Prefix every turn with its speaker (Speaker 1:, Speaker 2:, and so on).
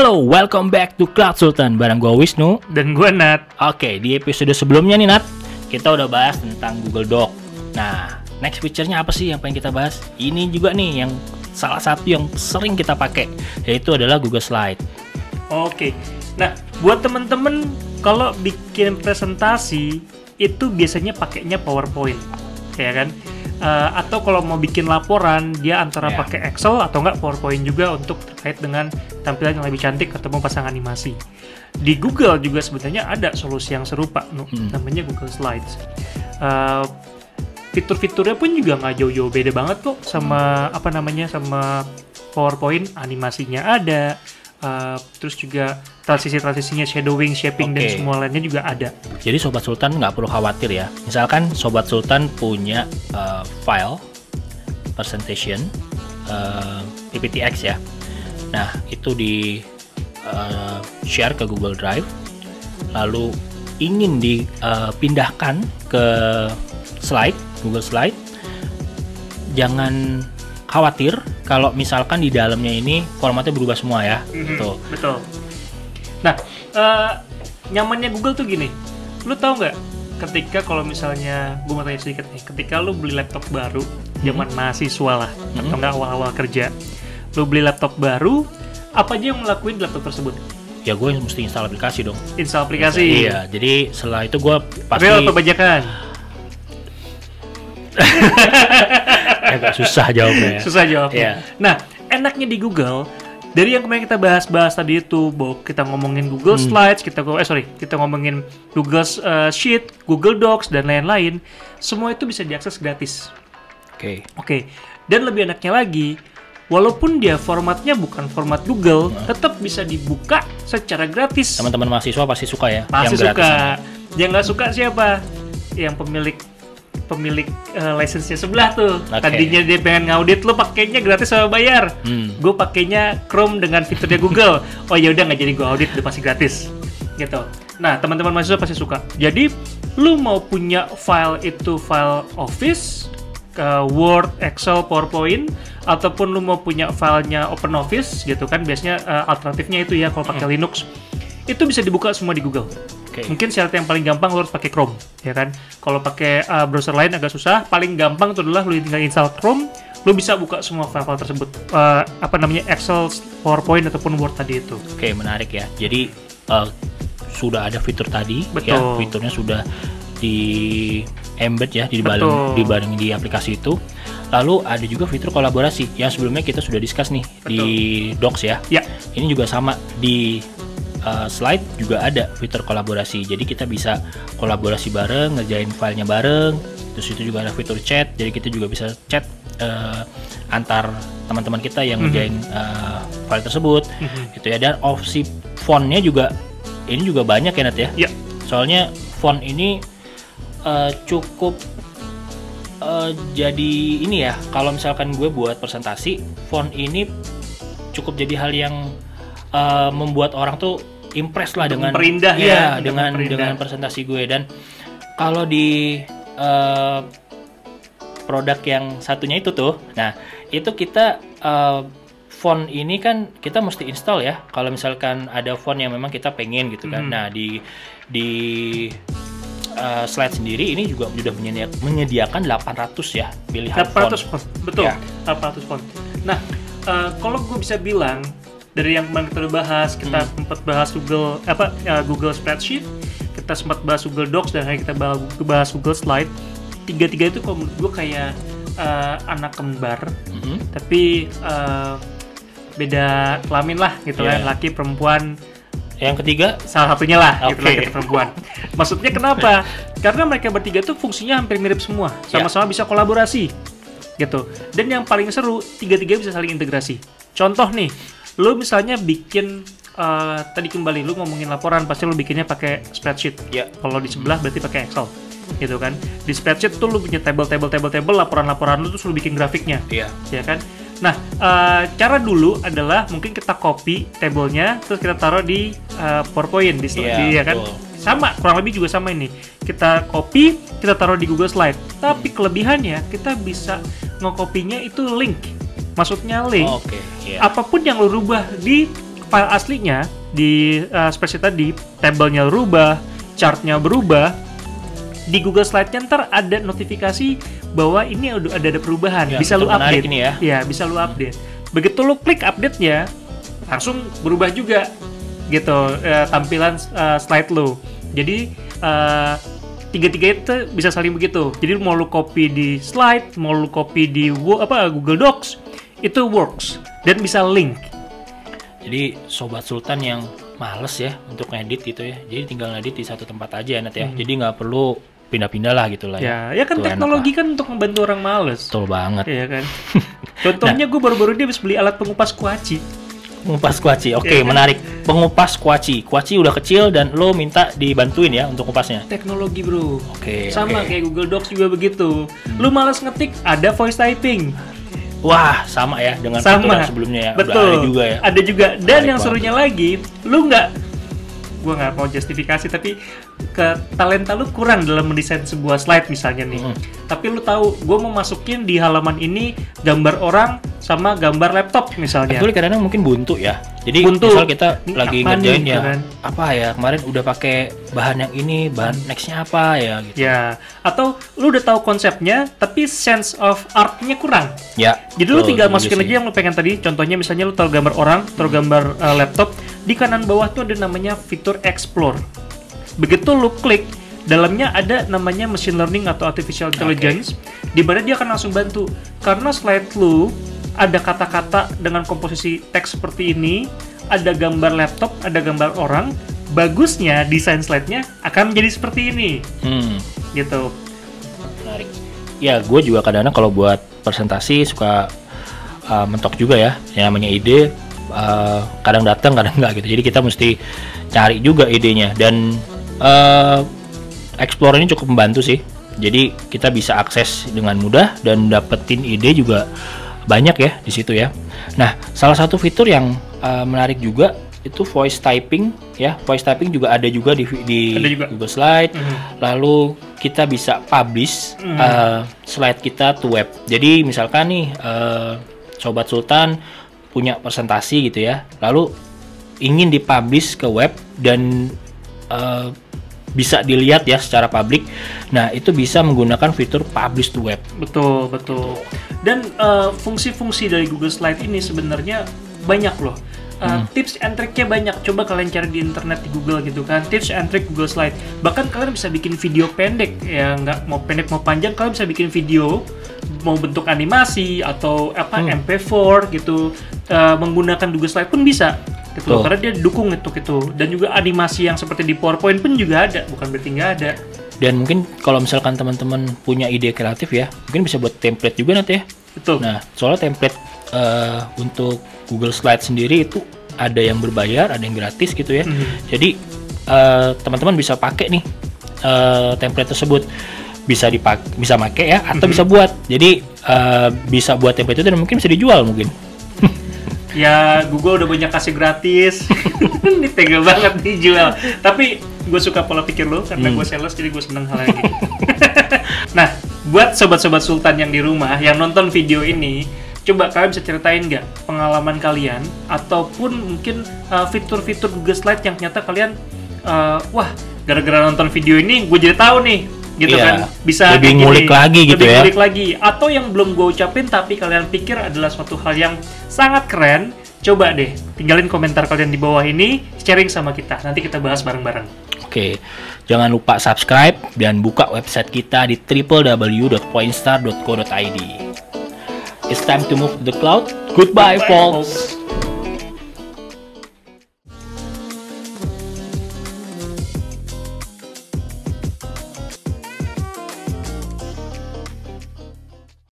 Speaker 1: Hello, welcome back to Cloud Sultan bareng gue Wisnu.
Speaker 2: Dan gue Nat.
Speaker 1: Oke, di episode sebelumnya nih Nat, kita udah bahas tentang Google Doc. Nah, next feature-nya apa sih yang pengen kita bahas? Ini juga nih yang salah satu yang sering kita pakai, yaitu adalah Google Slide.
Speaker 2: Oke, nah buat temen-temen kalau bikin presentasi itu biasanya pakainya PowerPoint, ya kan? Atau kalau mau bikin laporan dia antara pakai Excel atau enggak PowerPoint juga untuk terkait dengan tampilan yang lebih cantik atau mau pasang animasi. Di Google juga sebenarnya ada solusi yang serupa, namanya Google Slides. Fitur-fiturnya pun juga nggak jauh-jauh beda banget kok sama sama PowerPoint. Animasinya ada, terus juga transisinya shadowing, shaping dan semua lainnya juga ada.
Speaker 1: Jadi Sobat Sultan nggak perlu khawatir ya. Misalkan Sobat Sultan punya file presentation PPTX ya. Nah itu di share ke Google Drive, lalu ingin dipindahkan ke Google Slide, jangan khawatir kalau misalkan di dalamnya ini formatnya berubah semua ya.
Speaker 2: Betul. Nah, nyamannya Google tuh gini, lu tahu nggak? Ketika kalau misalnya, gue mau tanya sedikit nih, ketika lu beli laptop baru, zaman mahasiswa lah, atau nggak awal-awal kerja, lu beli laptop baru, apa aja yang ngelakuin di laptop tersebut?
Speaker 1: Ya gue mesti install aplikasi dong.
Speaker 2: Install aplikasi.
Speaker 1: Iya, jadi setelah itu gue pasti.
Speaker 2: Real atau bajakan?
Speaker 1: Agak susah jawabnya.
Speaker 2: Susah jawabnya.
Speaker 1: Yeah.
Speaker 2: Nah, enaknya di Google, dari yang kemarin kita bahas tadi itu, bahwa kita ngomongin Google Slides, kita ngomongin Google Sheet, Google Docs dan lain-lain, semua itu bisa diakses gratis. Oke. Dan lebih enaknya lagi, walaupun dia formatnya bukan format Google, tetap bisa dibuka secara gratis.
Speaker 1: Teman-teman mahasiswa pasti suka ya.
Speaker 2: Pasti
Speaker 1: yang
Speaker 2: suka. Yang nggak suka siapa? Yang pemilik license-nya sebelah tuh. Tadinya dia pengen ngaudit, lo pakainya gratis sama bayar. Gue pakainya Chrome dengan fiturnya Google. Oh ya udah, nggak jadi gue audit, udah pasti gratis. Gitu. Nah, teman-teman mahasiswa pasti suka. Jadi, lu mau punya file itu file Office, Word, Excel, PowerPoint, ataupun lu mau punya filenya OpenOffice gitu kan, biasanya alternatifnya itu ya kalau pakai Linux, itu bisa dibuka semua di Google. Mungkin syarat yang paling gampang lo harus pakai Chrome, ya kan? Kalau pakai browser lain agak susah. Paling gampang itu adalah lo tinggal install Chrome, lo bisa buka semua file-file tersebut, Excel, PowerPoint ataupun Word tadi itu.
Speaker 1: Oke, menarik ya. Jadi sudah ada fitur tadi,
Speaker 2: betul.
Speaker 1: Ya, fiturnya sudah di embed ya dibareng di aplikasi itu. Lalu ada juga fitur kolaborasi yang sebelumnya kita sudah discuss nih. Betul. Di Docs ya. Ini juga sama di Slide juga ada fitur kolaborasi, jadi kita bisa kolaborasi bareng, ngerjain filenya bareng. Terus itu juga ada fitur chat, jadi kita juga bisa chat antar teman-teman kita yang ngerjain file tersebut, gitu ya. Dan opsi fontnya juga ini juga banyak ya Nat ya. Soalnya font ini cukup jadi ini ya, kalau misalkan gue buat presentasi, font ini cukup jadi hal yang membuat orang tuh impress lah dengan
Speaker 2: memperindah
Speaker 1: dengan presentasi gue. Dan kalau di produk yang satunya itu tuh, nah itu kita font ini kan kita mesti install ya. Kalau misalkan ada font yang memang kita pengen gitu kan. Nah di Slide sendiri ini juga sudah menyediakan 800 ya pilihan
Speaker 2: 800 font. Betul ya. 800 font. Nah kalau gue bisa bilang, dari yang kemarin kita udah bahas, kita sempat bahas Google Spreadsheet, kita sempat bahas Google Docs, dan hari kita bahas Google Slide. Tiga-tiga itu kalau menurut gue kayak anak kembar, tapi beda kelamin lah gitu kan, laki perempuan.
Speaker 1: Yang ketiga
Speaker 2: salah satunya lah, gitu lah, kita perempuan. Maksudnya kenapa? Karena mereka bertiga tuh fungsinya hampir mirip semua, sama-sama bisa kolaborasi, gitu. Dan yang paling seru, tiga-tiga bisa saling integrasi. Contoh nih, lu misalnya bikin tadi kembali lu ngomongin laporan, pasti lu bikinnya pakai spreadsheet. Kalau di sebelah berarti pakai Excel, gitu kan. Di spreadsheet tuh lu punya table, laporan-laporan lu terus lu bikin grafiknya, ya kan. Nah, cara dulu adalah mungkin kita copy tablenya, terus kita taruh di PowerPoint, ya kan. Sama, kurang lebih juga sama ini. Kita copy, kita taruh di Google Slide. Tapi kelebihannya kita bisa nge-copy-nya itu link. Maksudnya link. Apapun yang lo rubah di file aslinya di spreadsheet tadi, tabelnya berubah, chartnya berubah, di Google Slide-nya ntar ada notifikasi bahwa ini udah ada perubahan, ya, bisa lu update. Ini ya, bisa lu update. Begitu lu klik update-nya, langsung berubah juga gitu tampilan slide lu. Jadi tiga-tiga itu bisa saling begitu. Jadi mau lu copy di slide, mau lu copy di Google Docs, itu works dan bisa link.
Speaker 1: Jadi Sobat Sultan yang males ya untuk ngedit gitu ya, jadi tinggal ngedit di satu tempat aja Nat ya. Jadi nggak perlu pindah-pindah lah gitu lah ya.
Speaker 2: Ya kan teknologi kan untuk membantu orang males.
Speaker 1: Betul banget.
Speaker 2: Iya kan. Contohnya gue baru-baru dia habis beli alat pengupas kuaci.
Speaker 1: Pengupas kuaci, oke, menarik. Pengupas kuaci udah kecil dan lo minta dibantuin ya untuk ngupasnya.
Speaker 2: Teknologi bro. Sama kayak Google Docs juga begitu. Lo malas ngetik, ada voice typing.
Speaker 1: Wah, sama ya dengan fitur sebelumnya ya.
Speaker 2: Betul.
Speaker 1: Udah ada juga ya.
Speaker 2: Ada juga. Dan yang serunya lagi, gue nggak mau justifikasi, tapi talenta lu kurang dalam mendesain sebuah slide misalnya nih. Tapi lu tahu, gue mau masukin di halaman ini gambar orang sama gambar laptop misalnya.
Speaker 1: Itu kadang-kadang mungkin buntu ya. Jadi misal kita lagi ngerjain ya, kan? Apa ya kemarin udah pakai bahan yang ini, bahan nextnya apa ya gitu.
Speaker 2: Ya, atau lu udah tahu konsepnya, tapi sense of art-nya kurang.
Speaker 1: Ya.
Speaker 2: Jadi lu tinggal masukin aja yang lu pengen tadi. Contohnya misalnya lu tahu gambar orang, tahu gambar laptop. Di kanan bawah tuh ada namanya fitur Explore. Begitu lu klik, dalamnya ada namanya machine learning atau artificial intelligence, di mana dia akan langsung bantu. Karena slide lu ada kata-kata dengan komposisi teks seperti ini, ada gambar laptop, ada gambar orang. Bagusnya desain slide-nya akan menjadi seperti ini. Gitu.
Speaker 1: Menarik. Ya, gue juga kadang-kadang kalau buat presentasi suka mentok juga ya. Yang namanya ide kadang datang, kadang enggak gitu. Jadi kita mesti cari juga idenya, dan Explore ini cukup membantu sih. Jadi kita bisa akses dengan mudah dan dapetin ide juga banyak ya di situ ya. Nah, salah satu fitur yang menarik juga itu voice typing ya. Voice typing juga ada juga di Google Slide. Lalu kita bisa publish slide kita to web. Jadi misalkan nih Sobat Sultan punya presentasi gitu ya, lalu ingin dipublish ke web dan bisa dilihat ya secara publik. Nah, itu bisa menggunakan fitur publish to web.
Speaker 2: Betul. Dan fungsi-fungsi dari Google Slide ini sebenarnya banyak loh. Tips and triknya banyak. Coba kalian cari di internet, di Google gitu kan, tips and trick Google Slide. Bahkan kalian bisa bikin video pendek ya, nggak mau pendek mau panjang, kalian bisa bikin video mau bentuk animasi atau MP4 gitu, menggunakan Google Slide pun bisa gitu. Karena dia dukung itu. Dan juga animasi yang seperti di PowerPoint pun juga ada, bukan berarti nggak ada.
Speaker 1: Dan mungkin kalau misalkan teman-teman punya ide kreatif ya, mungkin bisa buat template juga nanti ya.
Speaker 2: Betul.
Speaker 1: Nah, soalnya template untuk Google Slide sendiri itu ada yang berbayar, ada yang gratis gitu ya. Jadi teman-teman bisa pakai nih template tersebut, bisa pakai ya, atau bisa buat. Jadi bisa buat template itu dan mungkin bisa dijual mungkin.
Speaker 2: Ya, Google udah banyak kasih gratis. Ini tega banget dijual. Tapi gue suka pola pikir lo, karena gue sales, jadi gue seneng hal ini. Nah, buat sobat-sobat Sultan yang di rumah, yang nonton video ini, coba kalian bisa ceritain nggak pengalaman kalian, ataupun mungkin fitur-fitur Google Slide yang ternyata kalian, wah, gara-gara nonton video ini, gue jadi tahu nih, gitu kan, bisa
Speaker 1: lebih ngulik lagi gitu ya.
Speaker 2: Lebih ngulik lagi, atau yang belum gue ucapin tapi kalian pikir adalah suatu hal yang sangat keren. Coba deh, tinggalin komentar kalian di bawah ini, sharing sama kita, nanti kita bahas bareng-bareng.
Speaker 1: Oke, jangan lupa subscribe dan buka website kita di www.pointstar.co.id. It's time to move to the cloud. Goodbye, folks.